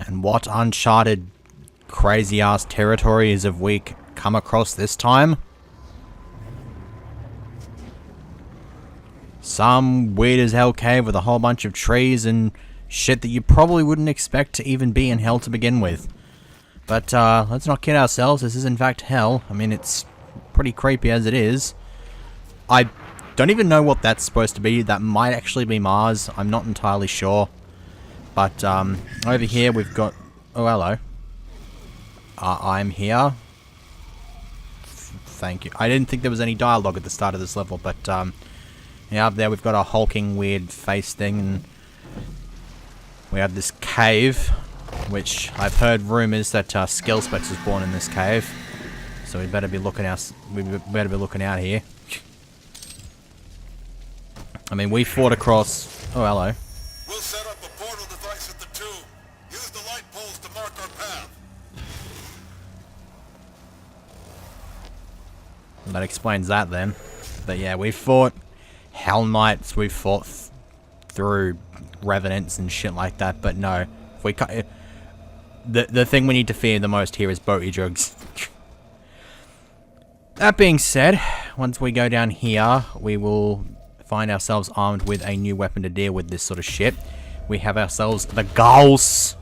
And what uncharted, crazy-ass territories have we come across this time? Some weird-as-hell cave with a whole bunch of trees and shit that you probably wouldn't expect to even be in hell to begin with. But, let's not kid ourselves, this is in fact hell. I mean, it's pretty creepy as it is. I don't even know what that's supposed to be. That might actually be Mars. I'm not entirely sure. But, over here we've got... Oh, hello. I'm here. Thank you. I didn't think there was any dialogue at the start of this level, but, yeah, up there we've got a hulking weird face thing, and we have this cave, which I've heard rumors that, Skill Specs was born in this cave. So we better be looking out, here. I mean, we fought across... Oh, hello. We'll set up a portal device at the tomb. Use the light poles to mark our path. That explains that then. But yeah, we fought Hell Knights, we fought through Revenants and shit like that, but no. If we the thing we need to fear the most here is boaty drugs. That being said, once we go down here, we will find ourselves armed with a new weapon to deal with this sort of shit. We have ourselves the Gauss.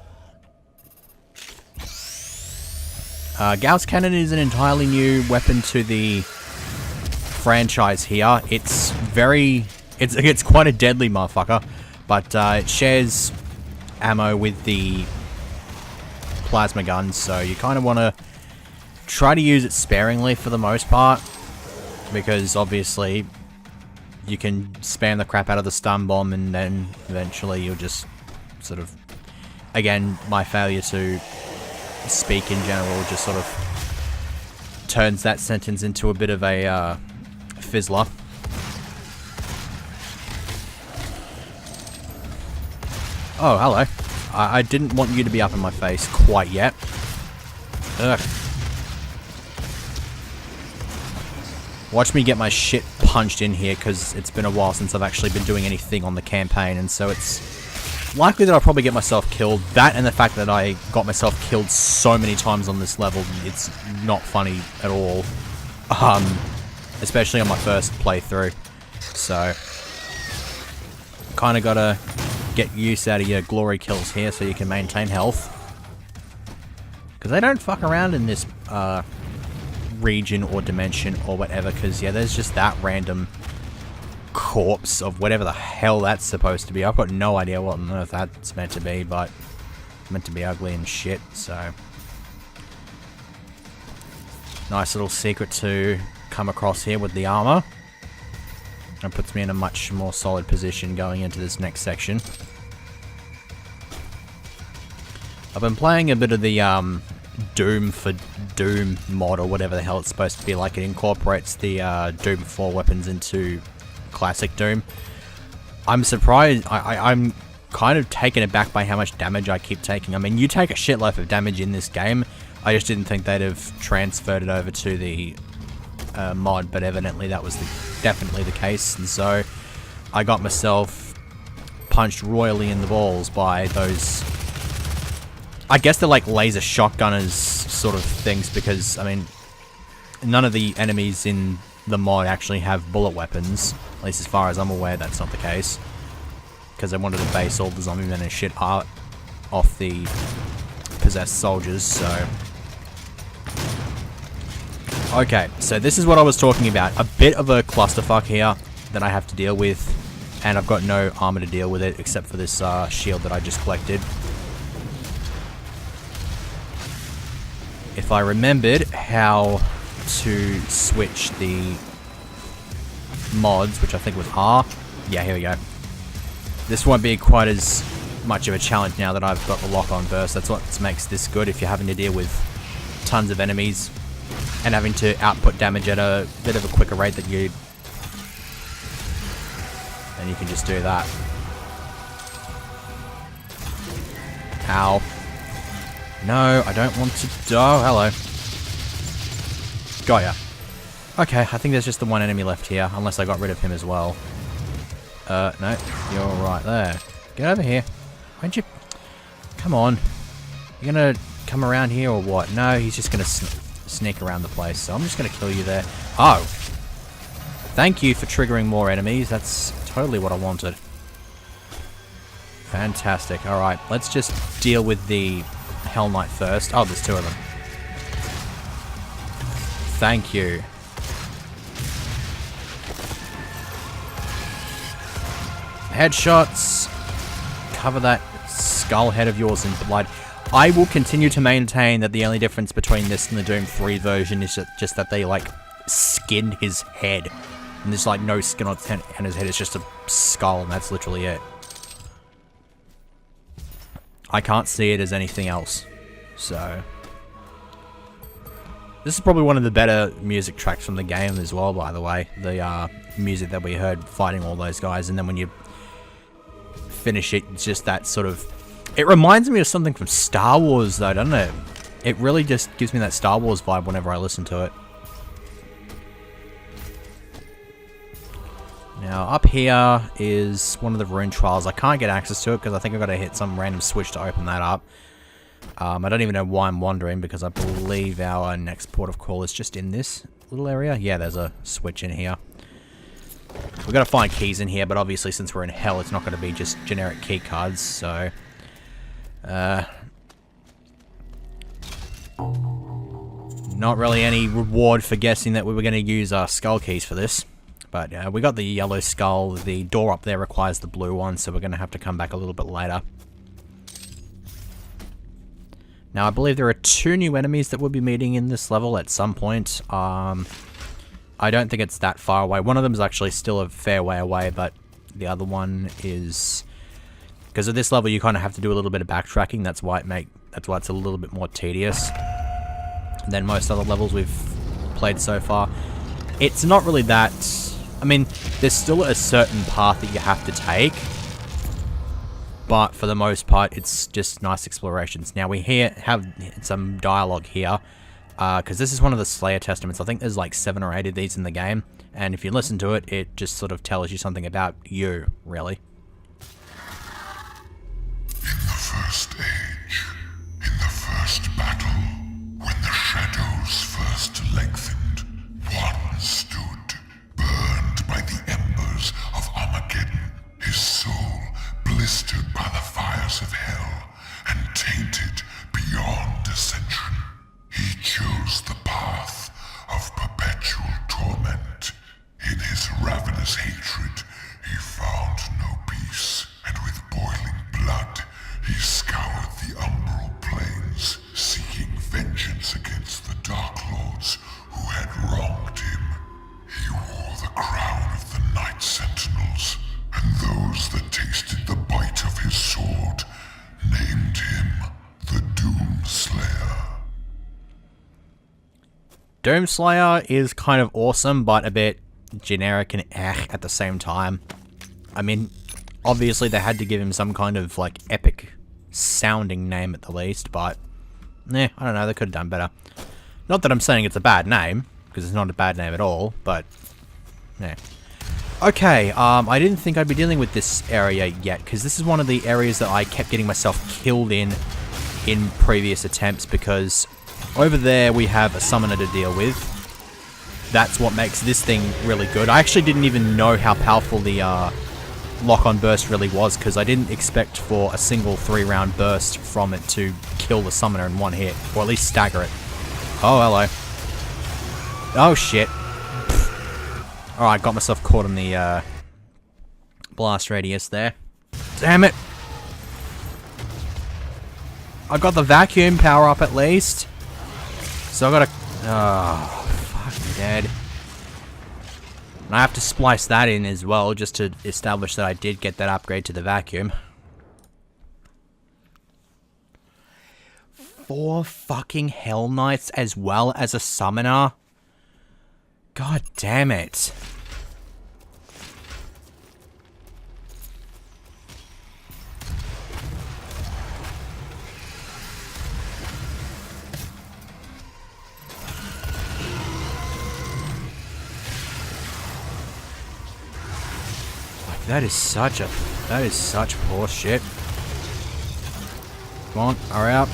Gauss Cannon is an entirely new weapon to the franchise here. It's quite a deadly motherfucker, but it shares ammo with the plasma guns, so you kind of want to try to use it sparingly for the most part, because obviously you can spam the crap out of the stun bomb and then eventually you'll just sort of, again, my failure to speak in general just sort of turns that sentence into a bit of a fizzler. Oh, hello. I didn't want you to be up in my face quite yet. Ugh. Watch me get my shit punched in here, because it's been a while since I've actually been doing anything on the campaign, and so it's likely that I'll probably get myself killed. That and the fact that I got myself killed so many times on this level, it's not funny at all. Especially on my first playthrough. So, kind of gotta get use out of your glory kills here so you can maintain health. Because they don't fuck around in this region or dimension or whatever, because yeah, there's just that random corpse of whatever the hell that's supposed to be. I've got no idea what on earth that's meant to be, but it's meant to be ugly and shit, so nice little secret to come across here with the armor, and puts me in a much more solid position going into this next section. I've been playing a bit of the Doom for Doom mod, or whatever the hell it's supposed to be like. It incorporates the Doom 4 weapons into classic Doom. I'm surprised, I'm kind of taken aback by how much damage I keep taking. I mean, you take a shitload of damage in this game. I just didn't think they'd have transferred it over to the mod, but evidently that was definitely the case, and so I got myself punched royally in the balls by those, I guess they're like laser shotgunners sort of things, because, I mean, none of the enemies in the mod actually have bullet weapons, at least as far as I'm aware. That's not the case, because I wanted to base all the zombie men and shit art off the possessed soldiers, so... Okay, so this is what I was talking about. A bit of a clusterfuck here that I have to deal with, and I've got no armor to deal with it except for this shield that I just collected. If I remembered how to switch the mods, which I think was R. Yeah, here we go. This won't be quite as much of a challenge now that I've got the lock-on burst. That's what makes this good if you're having to deal with tons of enemies and having to output damage at a bit of a quicker rate than you. And you can just do that. Ow. No, I don't want to die. Oh, hello. Got ya. Okay, I think there's just the one enemy left here, unless I got rid of him as well. No, you're right there. Get over here. Why'd you... Come on. You gonna come around here or what? No, he's just gonna sneak around the place. So I'm just gonna kill you there. Oh! Thank you for triggering more enemies. That's totally what I wanted. Fantastic. Alright, let's just deal with the Hell Knight first. Oh, there's 2 of them. Thank you. Headshots. Cover that skull head of yours in blood. I will continue to maintain that the only difference between this and the Doom 3 version is just that they, like, skinned his head. And there's, like, no skin on his head. It's just a skull, and that's literally it. I can't see it as anything else. So... this is probably one of the better music tracks from the game as well, by the way. The music that we heard fighting all those guys, and then when you finish it, it's just that sort of... it reminds me of something from Star Wars, though, doesn't it? It really just gives me that Star Wars vibe whenever I listen to it. Now, up here is one of the rune trials. I can't get access to it because I think I've got to hit some random switch to open that up. I don't even know why I'm wandering, because I believe our next port of call is just in this little area. Yeah, there's a switch in here. We've got to find keys in here, but obviously since we're in hell, it's not going to be just generic key cards, so... not really any reward for guessing that we were going to use our skull keys for this. But we got the yellow skull. The door up there requires the blue one, so we're going to have to come back a little bit later. Now, I believe there are 2 new enemies that we'll be meeting in this level at some point. I don't think it's that far away. One of them is actually still a fair way away, but the other one is... because of this level, you kind of have to do a little bit of backtracking. That's why it's a little bit more tedious than most other levels we've played so far. It's not really that... I mean, there's still a certain path that you have to take, but for the most part, it's just nice explorations. Now, we have some dialogue here, because this is one of the Slayer Testaments. I think there's like 7 or 8 of these in the game, and if you listen to it, it just sort of tells you something about you, really. In the first age, in the first battle, when the shadows first lengthened, one stood, burned by the embers of Armageddon, his soul blistered by the fires of hell, and tainted beyond ascension. He chose the path of perpetual torment. In his ravenous hatred, he found no peace, and with boiling blood, he scoured the umbral plains, seeking vengeance against the Dark Lords who had wronged him. He wore the crown of the Night Sentinels, and those that tasted the bite of his sword named him the Doomslayer. Doomslayer is kind of awesome, but a bit generic and at the same time. I mean, obviously they had to give him some kind of, like, epic sounding name at the least, but... I don't know, they could have done better. Not that I'm saying it's a bad name, because it's not a bad name at all, but... yeah. Okay, I didn't think I'd be dealing with this area yet, because this is one of the areas that I kept getting myself killed in previous attempts, because over there we have a summoner to deal with. That's what makes this thing really good. I actually didn't even know how powerful the lock-on burst really was, because I didn't expect for a single 3-round burst from it to kill the summoner in one hit, or at least stagger it. Oh, hello. Oh, shit. Alright, got myself caught in the blast radius there. Damn it! I got the vacuum power up at least. So I gotta... oh, fuck, I'm dead. And I have to splice that in as well, just to establish that I did get that upgrade to the vacuum. 4 fucking Hell Knights as well as a summoner? God damn it. That is such poor shit. Come on, hurry up.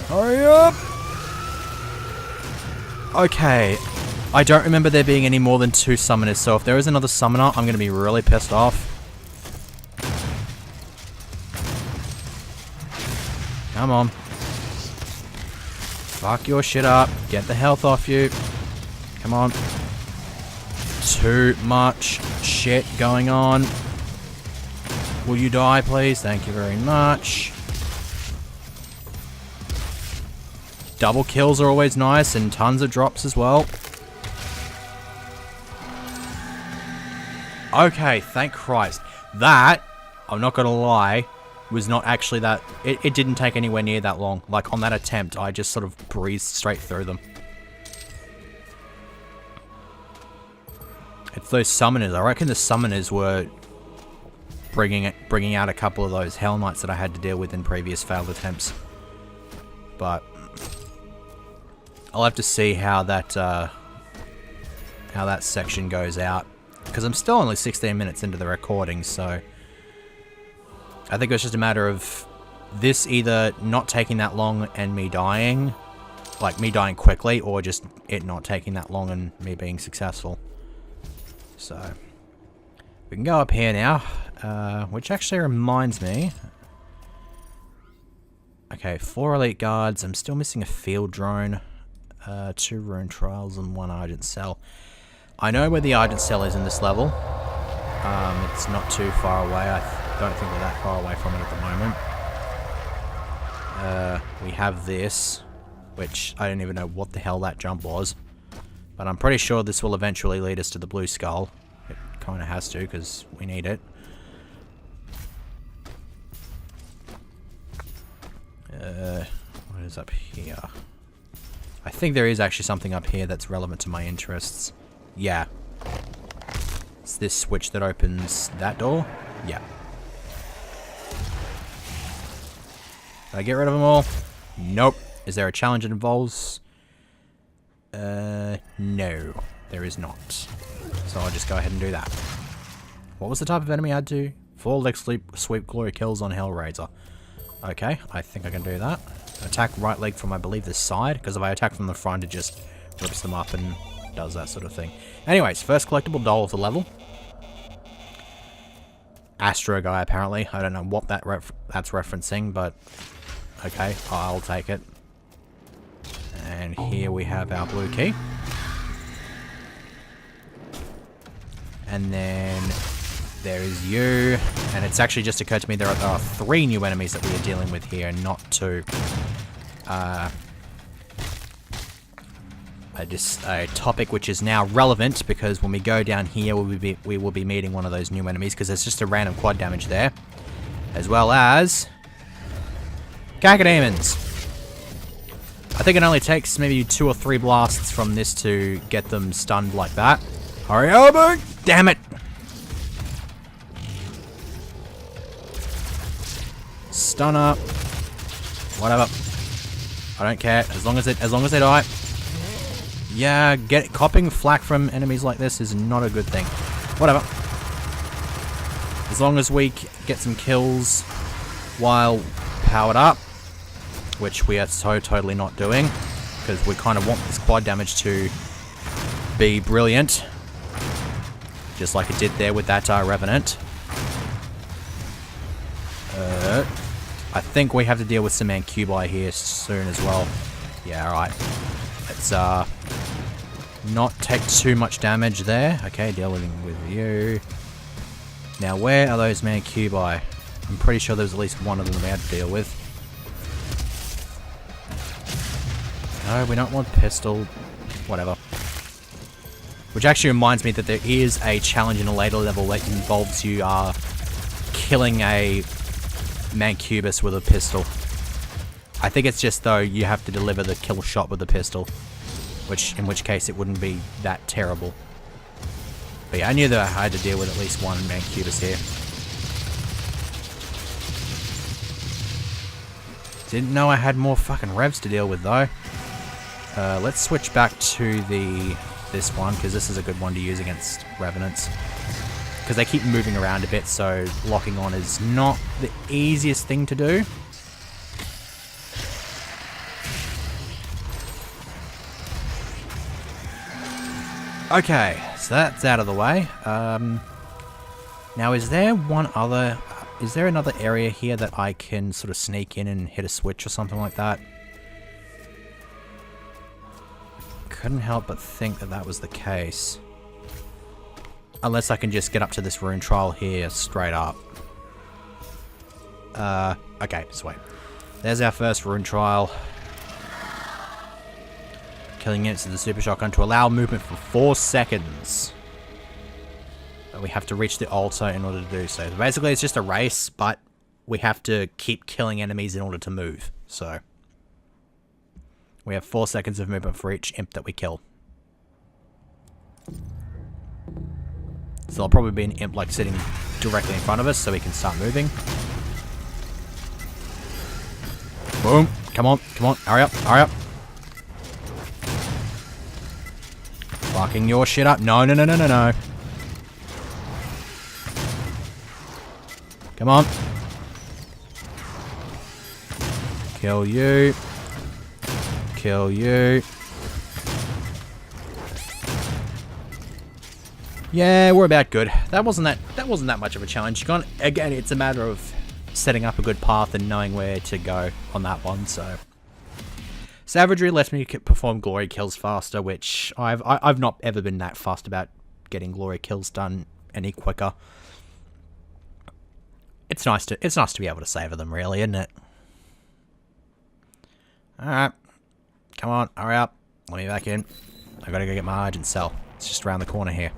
Hurry up! Okay. I don't remember there being any more than 2 summoners, so if there is another summoner, I'm going to be really pissed off. Come on. Fuck your shit up. Get the health off you. Come on. Too much shit going on. Will you die, please? Thank you very much. Double kills are always nice, and tons of drops as well. Okay, thank Christ. That, I'm not gonna lie, was not actually that... It didn't take anywhere near that long. Like, on that attempt, I just sort of breezed straight through them. It's those summoners. I reckon the summoners were bringing out a couple of those Hell Knights that I had to deal with in previous failed attempts. But I'll have to see how that section goes out, because I'm still only 16 minutes into the recording, so I think it's just a matter of this either not taking that long and me dying, like me dying quickly, or just it not taking that long and me being successful. So we can go up here now, which actually reminds me. Okay, 4 elite guards. I'm still missing a field drone, 2 rune trials, and 1 Argent cell. I know where the Argent cell is in this level. It's not too far away. I don't think we're that far away from it at the moment. We have this, which I don't even know what the hell that jump was. But I'm pretty sure this will eventually lead us to the blue skull. It kind of has to, because we need it. What is up here? I think there is actually something up here that's relevant to my interests. Yeah. It's this switch that opens that door? Yeah. Did I get rid of them all? Nope. Is there a challenge that involves... no. There is not. So I'll just go ahead and do that. What was the type of enemy I had to? 4 leg sweep glory kills on Hellraiser. Okay, I think I can do that. Attack right leg from, I believe, the side, because if I attack from the front, it just rips them up and does that sort of thing. Anyways, first collectible doll of the level. Astro guy, apparently. I don't know what that's referencing, but okay, I'll take it. And here we have our blue key. And then there is you. And it's actually just occurred to me there are 3 new enemies that we are dealing with here, not 2. A topic which is now relevant, because when we go down here, we will be meeting one of those new enemies, because there's just a random quad damage there. As well as... Cacodemons! I think it only takes maybe 2 or 3 blasts from this to get them stunned like that. Hurry up! Damn it! Stunner. Whatever. I don't care. As long as they die. Yeah, copping flak from enemies like this is not a good thing. Whatever. As long as we get some kills while powered up, which we are so totally not doing, because we kind of want this quad damage to be brilliant, just like it did there with that Revenant. I think we have to deal with some Mancubi here soon as well. Yeah, alright. Let's not take too much damage there. Okay, dealing with you. Now, where are those Mancubi? I'm pretty sure there's at least one of them we had to deal with. No, we don't want pistol. Whatever. Which actually reminds me that there is a challenge in a later level that involves you killing a Mancubus with a pistol. I think it's just, though, you have to deliver the kill shot with the pistol. In which case it wouldn't be that terrible. But yeah, I knew that I had to deal with at least one Mancubus here. Didn't know I had more fucking revs to deal with, though. Let's switch back to this one, because this is a good one to use against Revenants. Because they keep moving around a bit, so locking on is not the easiest thing to do. Okay, so that's out of the way. Now is there another area here that I can sort of sneak in and hit a switch or something like that? Couldn't help but think that that was the case. Unless I can just get up to this rune trial here straight up. Okay, sweet. There's our first rune trial. Killing units with the super shotgun to allow movement for 4 seconds. But we have to reach the altar in order to do so. Basically, it's just a race, but we have to keep killing enemies in order to move. So we have 4 seconds of movement for each imp that we kill. So there'll probably be an imp like sitting directly in front of us so we can start moving. Boom. Come on, come on. Hurry up, hurry up. Fucking your shit up. No, no, no, no, no, no. Come on. Kill you. Kill you. Yeah, we're about good. That wasn't that much of a challenge. Again, it's a matter of setting up a good path and knowing where to go on that one, so. Savagery lets me perform glory kills faster, which I've not ever been that fussed about getting glory kills done any quicker. It's nice to be able to savor them, really, isn't it? Alright. Come on, hurry up. Let me back in. I gotta go get my Argent cell. It's just around the corner here.